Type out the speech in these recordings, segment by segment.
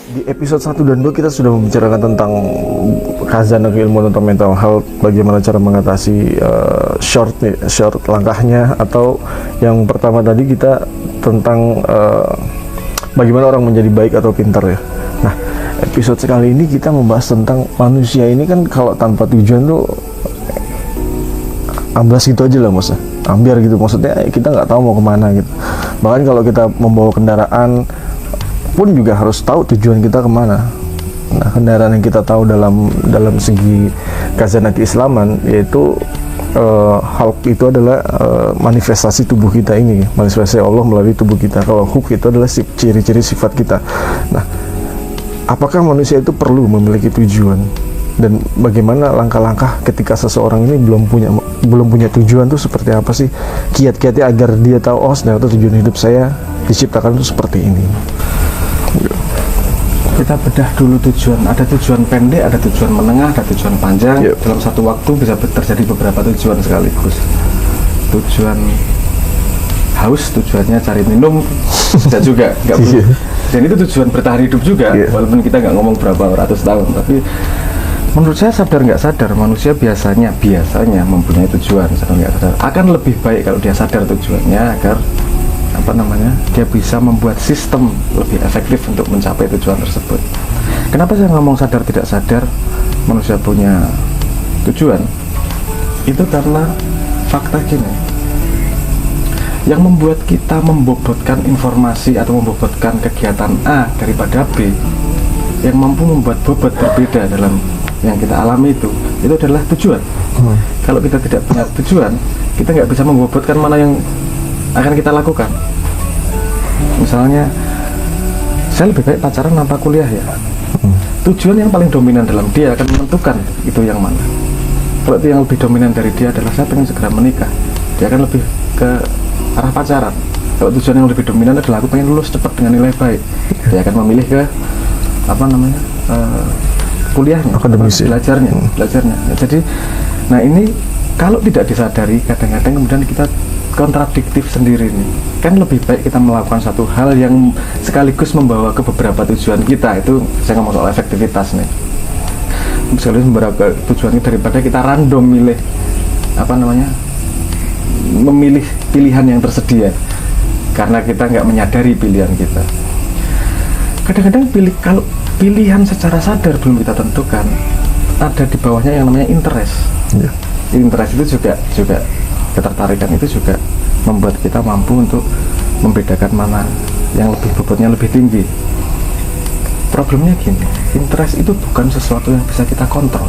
Di episode 1 dan 2 kita sudah membicarakan tentang khazanah ilmu tentang mental health, bagaimana cara mengatasi short langkahnya, atau yang pertama tadi kita tentang bagaimana orang menjadi baik atau pintar ya. Nah, episode sekali ini kita membahas tentang manusia ini kan kalau tanpa tujuan tuh amblas gitu aja lah, maksudnya ambiar gitu, maksudnya kita nggak tahu mau kemana gitu. Bahkan kalau kita membawa kendaraan pun juga harus tahu tujuan kita kemana. Nah, kendaraan yang kita tahu dalam segi khazanah keislaman yaitu halq itu adalah manifestasi tubuh kita ini, manifestasi Allah melalui tubuh kita. Kalau huk itu adalah ciri-ciri sifat kita. Nah, apakah manusia itu perlu memiliki tujuan? Dan bagaimana langkah-langkah ketika seseorang ini belum punya tujuan tuh seperti apa sih kiat-kiatnya agar dia tahu, oh ternyata tujuan hidup saya diciptakan itu seperti ini. Kita bedah dulu tujuan. Ada tujuan pendek, ada tujuan menengah, ada tujuan panjang. Dalam satu waktu bisa terjadi beberapa tujuan sekaligus. Tujuan haus, tujuannya cari minum, bisa juga nggak perlu. Dan itu tujuan bertahan hidup juga, walaupun kita nggak ngomong berapa ratus tahun. Tapi menurut saya, sadar nggak sadar, manusia biasanya mempunyai tujuan. Sadar nggak sadar akan lebih baik kalau dia sadar tujuannya, agar dia bisa membuat sistem lebih efektif untuk mencapai tujuan tersebut. Kenapa saya ngomong sadar tidak sadar manusia punya tujuan? Itu karena fakta gini, yang membuat kita membobotkan informasi atau membobotkan kegiatan A daripada B, yang mampu membuat bobot berbeda dalam yang kita alami itu adalah tujuan. Kalau kita tidak punya tujuan, kita nggak bisa membobotkan mana yang akan kita lakukan. Misalnya, saya lebih baik pacaran apa kuliah ya? Tujuan yang paling dominan dalam dia akan menentukan itu yang mana. Kalau itu yang lebih dominan dari dia adalah saya pengen segera menikah, dia akan lebih ke arah pacaran. Kalau tujuan yang lebih dominan adalah aku pengen lulus cepat dengan nilai baik, dia akan memilih ke kuliahnya, belajarnya. Jadi, nah ini kalau tidak disadari, kadang-kadang kemudian kita kontradiktif sendiri nih. Kan lebih baik kita melakukan satu hal yang sekaligus membawa ke beberapa tujuan kita. Itu saya ngomong soal efektivitas nih. Sekaligus membawa ke tujuan kita daripada kita random memilih pilihan yang tersedia karena kita nggak menyadari pilihan kita. Kadang-kadang kalau pilihan secara sadar belum kita tentukan, ada di bawahnya yang namanya interest. Interest itu juga ketertarikan itu juga membuat kita mampu untuk membedakan mana yang lebih bobotnya lebih tinggi. Problemnya gini, interest itu bukan sesuatu yang bisa kita kontrol.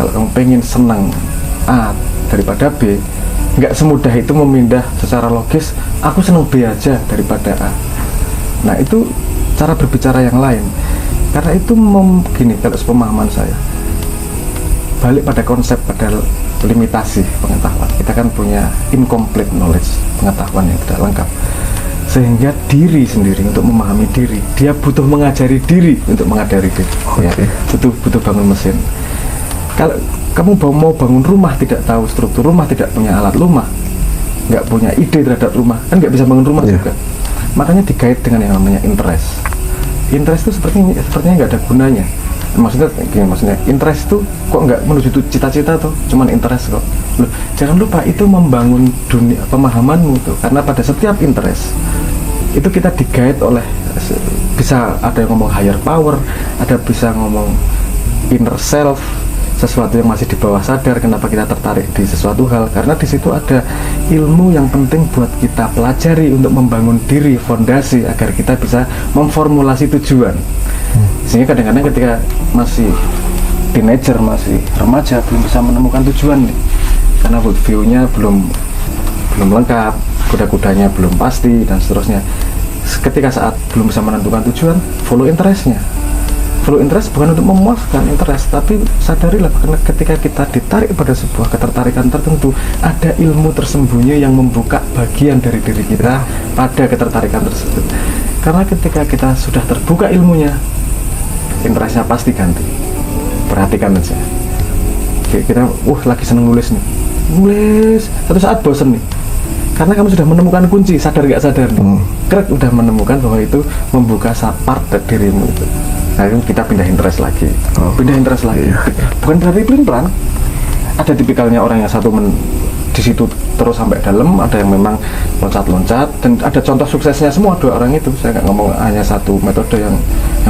Kalau kamu pengen senang A daripada B, nggak semudah itu memindah secara logis, aku senang B aja daripada A. Nah, itu cara berbicara yang lain. Karena itu gini, kalau sepemahaman saya, balik pada konsep, pada limitasi pengetahuan. Kita kan punya incomplete knowledge, pengetahuan yang tidak lengkap, sehingga diri sendiri untuk memahami diri, dia butuh mengajari diri untuk mengadari diri. Butuh bangun mesin. Kalau kamu mau bangun rumah, tidak tahu struktur rumah, tidak punya alat rumah, nggak punya ide terhadap rumah, kan nggak bisa bangun rumah juga. Makanya digait dengan yang namanya interest. Interest itu sepertinya nggak ada gunanya. Maksudnya interest itu kok nggak menuju cita-cita tuh, cuman interest kok. Loh, jangan lupa itu membangun dunia pemahamanmu tuh, karena pada setiap interest itu kita digait oleh, bisa ada yang ngomong higher power, ada bisa ngomong inner self, sesuatu yang masih di bawah sadar. Kenapa kita tertarik di sesuatu hal? Karena di situ ada ilmu yang penting buat kita pelajari untuk membangun diri, fondasi agar kita bisa memformulasi tujuan. Sehingga kadang-kadang ketika masih teenager, masih remaja, belum bisa menemukan tujuan nih, karena worldview-nya belum lengkap, kuda-kudanya belum pasti dan seterusnya. Ketika saat belum bisa menentukan tujuan, follow interest-nya. Follow interest bukan untuk memuaskan interest, tapi sadarilah karena ketika kita ditarik pada sebuah ketertarikan tertentu, ada ilmu tersembunyi yang membuka bagian dari diri kita pada ketertarikan tersebut. Karena ketika kita sudah terbuka ilmunya, interestnya pasti ganti. Perhatikan aja. Kita lagi seneng nulis nih, satu saat bosen nih, Karena kamu sudah menemukan kunci, sadar nggak sadar, krek udah menemukan bahwa itu membuka part dirimu itu. Nah itu kita pindah interest lagi, pindah interest lagi. Bukan berarti pelin-pelan. Ada tipikalnya orang yang satu di situ terus sampai dalam, ada yang memang loncat-loncat, dan ada contoh suksesnya semua dua orang itu. Saya nggak ngomong hanya satu metode yang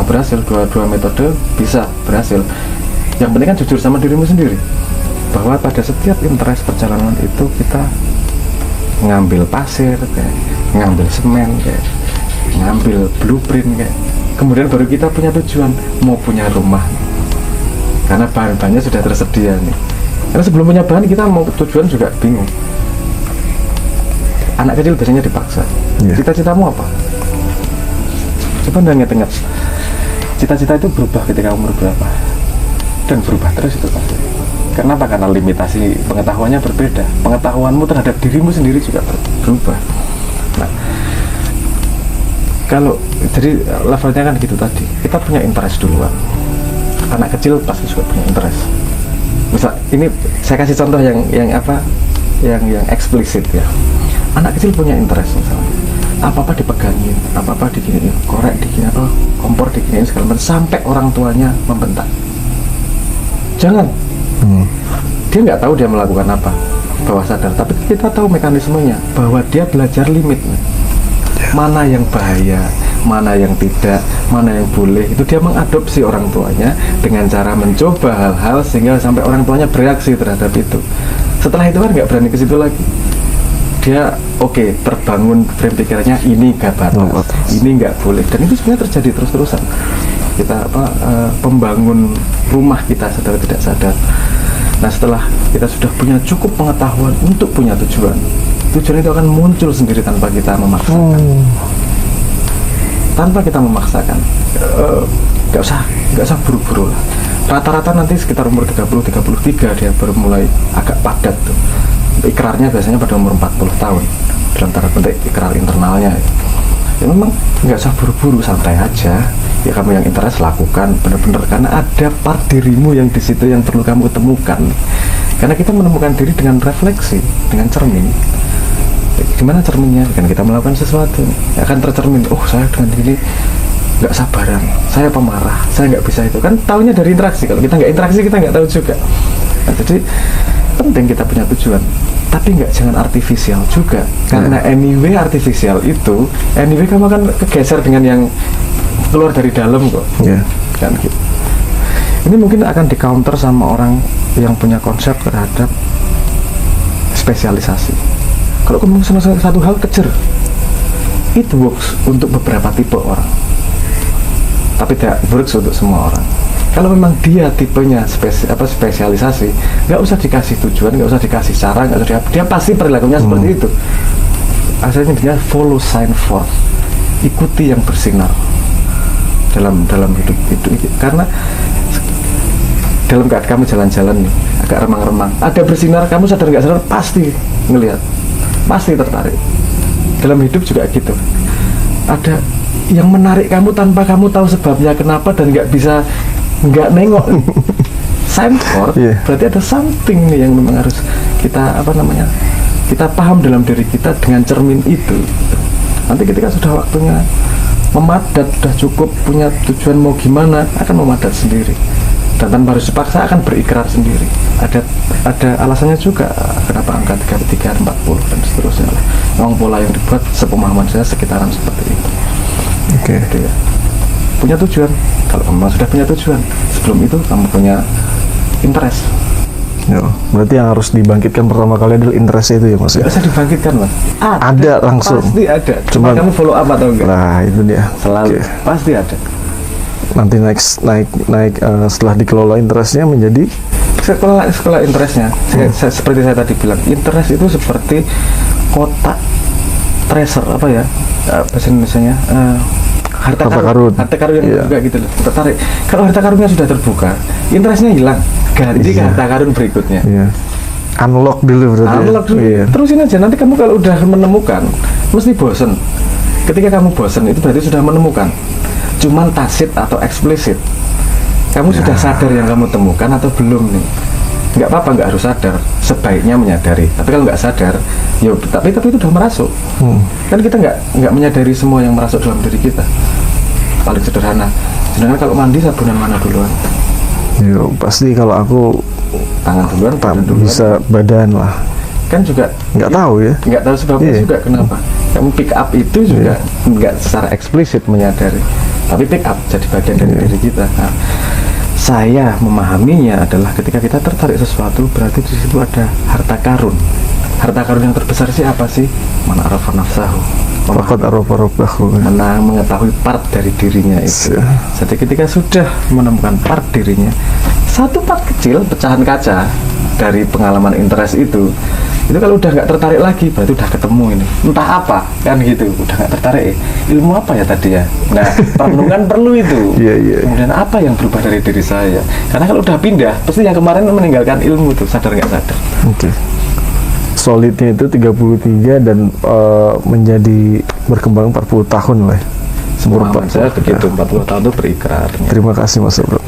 berhasil, dua metode bisa berhasil. Yang penting kan jujur sama dirimu sendiri, bahwa pada setiap interest perjalanan itu kita ngambil pasir, kayak ngambil semen, kayak ngambil blueprint, kayak kemudian baru kita punya tujuan, mau punya rumah karena bahan-bahannya sudah tersedia nih. Karena sebelum punya bahan kita mau tujuan juga bingung. Anak kecil biasanya dipaksa. Cita-citamu apa? Coba anda ingat-ingat, cita-cita itu berubah ketika umur berapa, dan berubah terus itu pasti. Kenapa? Karena limitasi pengetahuannya berbeda. Pengetahuanmu terhadap dirimu sendiri juga berubah. Nah, kalau jadi levelnya kan gitu tadi. Kita punya interest duluan. Anak kecil pasti juga punya interest. Misal ini saya kasih contoh yang apa? Yang eksplisit ya. Anak kecil punya interest misalnya. Apa-apa dipegangin, apa-apa diginiin, korek diginiin, kompor diginiin segala macam sampai orang tuanya membentak. Jangan. Dia nggak tahu dia melakukan apa bawah sadar, tapi kita tahu mekanismenya bahwa dia belajar limit, mana yang bahaya, mana yang tidak, mana yang boleh. Itu dia mengadopsi orang tuanya dengan cara mencoba hal-hal sehingga sampai orang tuanya bereaksi terhadap itu. Setelah itu kan nggak berani ke situ lagi. Dia terbangun frame pikirannya, ini nggak batas, ini nggak boleh, dan itu sebenarnya terjadi terus-terusan. Kita pembangun rumah kita sadar tidak sadar. Nah setelah kita sudah punya cukup pengetahuan untuk punya tujuan itu akan muncul sendiri tanpa kita memaksakan. Tanpa kita memaksakan. Gak usah buru-buru lah. Rata-rata nanti sekitar umur 30-33 dia baru mulai agak padat tuh. Ikrarnya biasanya pada umur 40 tahun dalam tanda petik ikrar internalnya. Ya memang nggak usah buru-buru, santai aja. Ya kamu yang interest lakukan benar-benar, karena ada part dirimu yang di situ yang perlu kamu temukan. Karena kita menemukan diri dengan refleksi, dengan cermin. Gimana cerminnya? Kan kita melakukan sesuatu, ya akan tercermin. Saya dengan diri nggak sabaran, saya pemarah, saya nggak bisa itu. Kan tahunya dari interaksi. Kalau kita nggak interaksi kita nggak tahu juga. Nah, jadi penting kita punya tujuan, tapi jangan artifisial juga. Karena anyway artifisial itu, anyway kamu akan kegeser dengan yang keluar dari dalam kok. Kan gitu. Ini mungkin akan di counter sama orang yang punya konsep terhadap spesialisasi. Kalau kamu sama satu hal kejar, it works untuk beberapa tipe orang, tapi tidak works untuk semua orang. Kalau memang dia tipenya spesialisasi, nggak usah dikasih tujuan, nggak usah dikasih cara, dia pasti perilakunya seperti itu. Asalnya dia follow sign forth, ikuti yang bersinar dalam hidup itu. Karena dalam keadaan kamu jalan-jalan nih agak remang-remang, ada bersinar, kamu sadar nggak sadar pasti ngelihat, pasti tertarik. Dalam hidup juga gitu, ada yang menarik kamu tanpa kamu tahu sebabnya kenapa, dan nggak nengok. Sign forth, berarti ada something nih yang memang harus kita kita paham dalam diri kita dengan cermin itu. Nanti ketika sudah waktunya memadat, sudah cukup punya tujuan mau gimana, akan memadat sendiri, dan tanpa harus dipaksa akan berikrar sendiri. Ada alasannya juga kenapa angka 33, 40 dan seterusnya. Memang pola yang dibuat sepemahaman saya sekitaran seperti itu. Jadi, punya tujuan. Kalau kamu sudah punya tujuan, sebelum itu kamu punya interest. Berarti yang harus dibangkitkan pertama kali adalah interest itu ya Mas? Nggak usah dibangkitkan Mas. Ada langsung. Pasti ada. Cuma kamu follow up atau enggak? Nah itu dia. Selalu. Pasti ada. Nanti naik setelah dikelola interestnya menjadi sekolah interestnya. Seperti saya tadi bilang, interest itu seperti kotak treasure bahasa Indonesianya, harta karun yang juga gitu loh, tertarik. Kalau harta karunnya sudah terbuka, interestnya hilang, ganti ke harta karun berikutnya. Unlock dulu berarti. Unlock dulu. Terusin aja, nanti kamu kalau udah menemukan mesti bosen. Ketika kamu bosen itu berarti sudah menemukan, cuman tacit atau eksplisit. Kamu sudah sadar yang kamu temukan atau belum nih? nggak apa-apa, nggak harus sadar, sebaiknya menyadari. Tapi kalau nggak sadar, ya tapi itu udah merasuk. Kan kita nggak menyadari semua yang merasuk dalam diri kita. Paling sederhana, sedangkan kalau mandi sabunan mana duluan? Yo, pasti kalau aku Tangan duluan, badan duluan. bisa badan lah. Kan juga Nggak tahu ya. nggak tahu sebabnya Iya. juga kenapa. Kamu pick up itu juga nggak secara eksplisit menyadari, tapi pick up jadi bagian dari diri kita. Nah, saya memahaminya adalah ketika kita tertarik sesuatu, berarti di situ ada harta karun. Harta karun yang terbesar sih apa sih? Man arafa nafsahu. Fakat arof-arofahu. Mengetahui part dari dirinya itu. Jadi ketika sudah menemukan part dirinya, satu part kecil pecahan kaca dari pengalaman interest itu kalau udah nggak tertarik lagi, berarti udah ketemu ini entah apa kan gitu, udah nggak tertarik. Ilmu apa ya tadi ya? Nah, perenungan perlu itu. Iya. Kemudian apa yang berubah dari diri saya? Karena kalau udah pindah, pasti yang kemarin meninggalkan ilmu itu, sadar nggak sadar. Oke. Solidnya itu 33 dan menjadi berkembang 40 tahun lah. Pemahaman saya begitu, 40 tahun itu berikrar. Terima kasih Mas Bro.